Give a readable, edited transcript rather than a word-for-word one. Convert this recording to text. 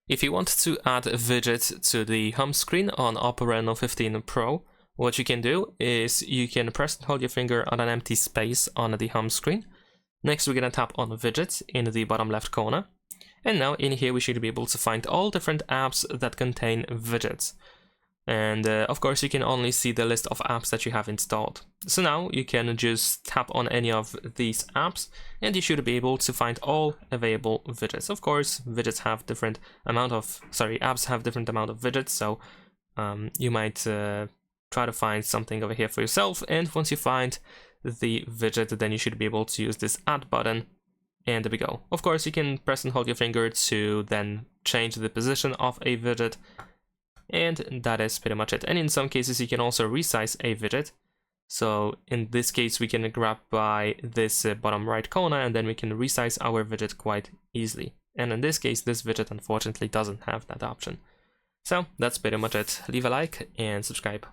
If you want to add a widget to the home screen on OPPO Reno 15 Pro, what you can do is you can press and hold your finger on an empty space on the home screen. Next, we're going to tap on Widgets in the bottom left corner. And now in here, we should be able to find all different apps that contain widgets. And of course, you can only see the list of apps that you have installed. So now you can just tap on any of these apps and you should be able to find all available widgets. Of course, widgets have different amount of, apps have different amount of widgets. So you might try to find something over here for yourself. And once you find the widget, then you should be able to use this add button. And there we go. Of course, you can press and hold your finger to then change the position of a widget. And that is pretty much it. And in some cases, you can also resize a widget. So in this case, we can grab by this bottom right corner, and then we can resize our widget quite easily. And in this case, this widget unfortunately doesn't have that option. So that's pretty much it. Leave a like and subscribe.